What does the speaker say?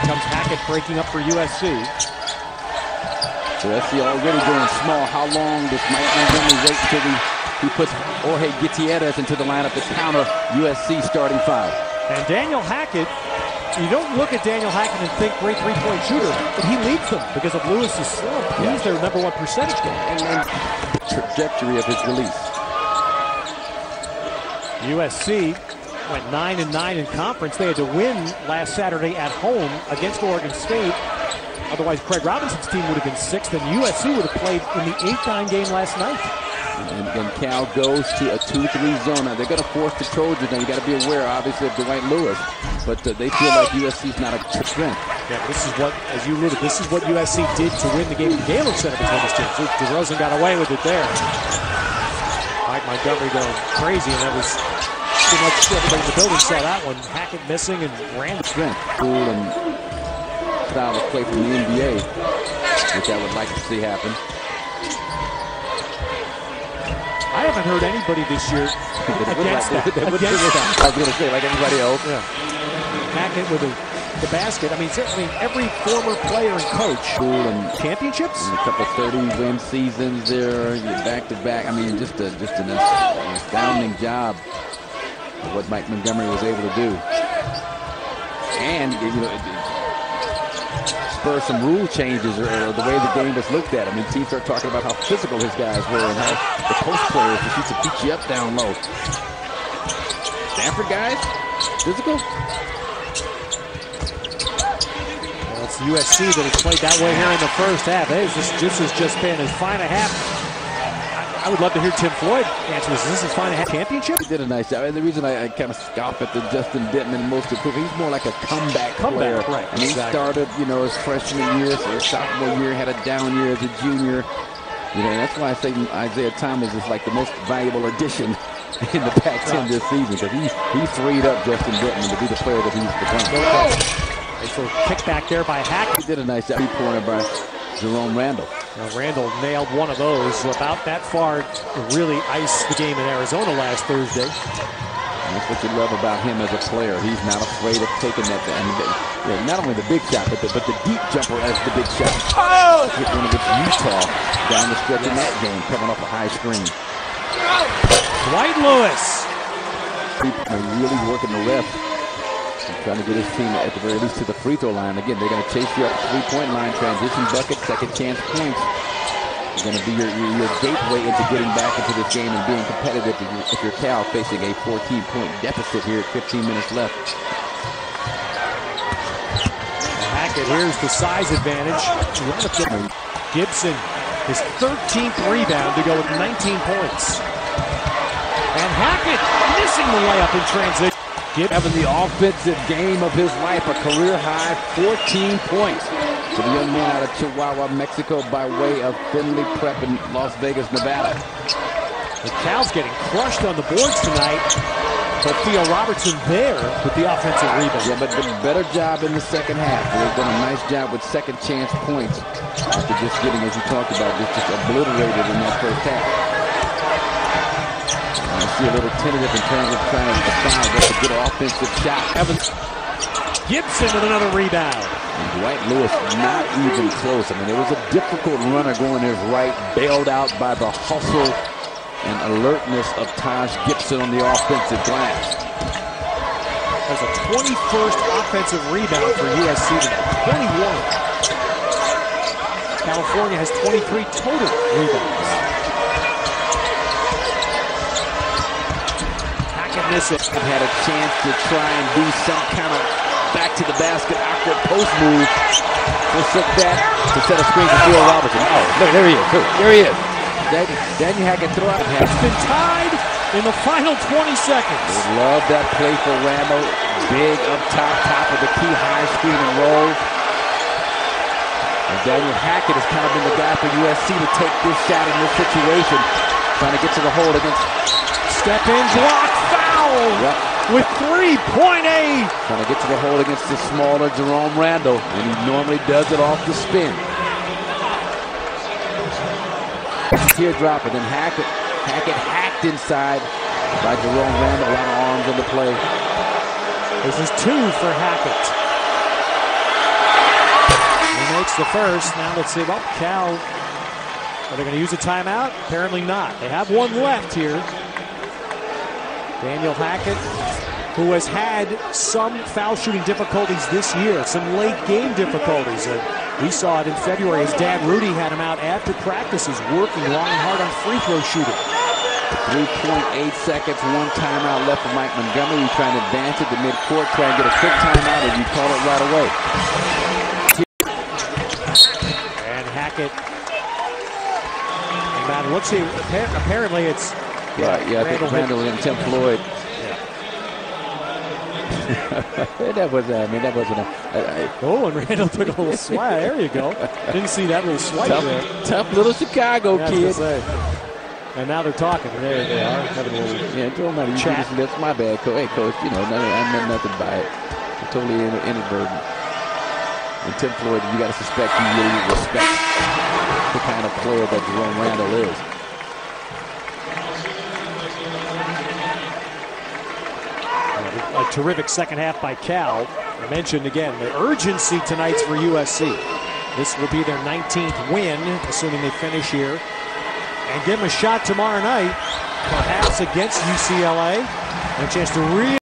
comes Hackett breaking up for USC. USC already going small. How long does Mike Montgomery wait until he puts Jorge Gutierrez into the lineup to counter USC starting five? And Daniel Hackett, you don't look at Daniel Hackett and think great three-point shooter, but he leads them because of Lewis's slump. He's their #1 percentage guy. And the trajectory of his release. USC went 9-9 in conference. They had to win last Saturday at home against Oregon State. Otherwise, Craig Robinson's team would have been 6th, and USC would have played in the 8-9 game last night. And Cal goes to a 2-3 zone. Now, they're going to force the Trojans, and you got to be aware, obviously, of Dwight Lewis. But they feel like USC's not a strength. Yeah, this is what, as you alluded, this is what USC did to win the game at the Gaylord Center between these teams. DeRozan got away with it there. Mike Montgomery going crazy, and that was pretty much everybody in the building saw that one. Hackett missing and ran. Strength, cool, and style of play from the NBA, which I would like to see happen. I haven't heard anybody this year against that. I was going to say, like everybody else. Yeah. Hackett with the basket. I mean, every former player and coach. Cool and championships. And a couple 30-win seasons there. Back-to-back. I mean, just an astounding job of what Mike Montgomery was able to do. And spur some rule changes or the way the game was looked at. I mean, teams start talking about how physical his guys were and how the post players just used to beat you up down low. Stanford guys, physical. Well, it's USC that has played that way here in the first half. This has just been as fine a half. I would love to hear Tim Floyd answer this. Is this his fine a half championship? He did a nice job. And the reason I kind of scoff at the Justin Denton most of he's more like a comeback player. Right. And he started, his freshman year, so his sophomore year, had a down year as a junior. And that's why I say Isaiah Thomas is like the most valuable addition in the Pac-10 this season, because he freed up Justin Denton to be the player that he's become. Nice little kick back there by Hackett. He did a nice job. Three-pointer by Jerome Randall. Now Randall nailed one of those about that far to really ice the game in Arizona last Thursday. And that's what you love about him as a player. He's not afraid of taking that. I mean, not only the big shot, but the deep jumper as the big shot. Oh! Hit one against Utah down the stretch in that game, coming off a high screen. Dwight Lewis. Really working the left. Trying to get his team at the very least to the free throw line. Again, they're going to chase you up the three-point line, transition bucket, second chance points. It's going to be your gateway into getting back into this game and being competitive if you're Cal facing a 14-point deficit here at 15 minutes left. Hackett, here's the size advantage. Gibson, his 13th rebound to go with 19 points. And Hackett missing the layup in transition. Having the offensive game of his life, a career-high 14 points to the young man out of Chihuahua, Mexico, by way of Finley Prep in Las Vegas, Nevada. The Cal's getting crushed on the boards tonight, but Theo Robertson there with the offensive rebound. Yeah, but better job in the second half. They've done a nice job with second chance points after just getting, as you talked about, just obliterated in that first half. I see a little tentative in terms of trying to decide what's a good offensive shot. Gibson with another rebound. And Dwight Lewis not even close. I mean, it was a difficult runner going his right, bailed out by the hustle and alertness of Taj Gibson on the offensive glass. That's a 21st offensive rebound for USC tonight. 21. California has 23 total rebounds. I've had a chance to try and do some kind of back to the basket awkward post move. Just like that to set a screen for Theo Robertson. Oh, look, there he is. There he is. Daniel Hackett throw out. It's been tied in the final 20 seconds. Love that play for Randall. Big up top of the key high screen and roll. And Daniel Hackett has kind of been the guy for USC to take this shot in this situation. Trying to get to the hole against. Step in, block, foul! Yep. With 3.8. Trying to get to the hole against the smaller Jerome Randall, and he normally does it off the spin. Teardrop, and then Hackett hacked inside by Jerome Randall. A lot of arms on the play. This is 2 for Hackett. takes the first. Now let's see. Well, Cal, are they going to use a timeout? Apparently not. They have one left here. Daniel Hackett, who has had some foul shooting difficulties this year, some late game difficulties. We saw it in February. His dad, Rudy, had him out after practices, working long and hard on free throw shooting. 3.8 seconds, one timeout left for Mike Montgomery. He's trying to advance it to midcourt, try and get a quick timeout, and you call it right away. And Hackett. And let's see, apparently it's... Yeah, I think Randall and Tim Floyd. That wasn't oh, and Randall took a little swipe. There you go. Didn't see that little swipe there. Tough little Chicago kid. And now they're talking. There they are. Having a little it don't matter. chat. That's my bad, Coach. Hey, Coach, I meant nothing by it. I'm totally inadvertent. And Tim Floyd, you got to suspect he really respects the kind of player that Jerome Randall is. A terrific second half by Cal. I mentioned again the urgency tonight's for USC. This will be their 19th win, assuming they finish here. And give them a shot tomorrow night, perhaps against UCLA. And a chance to really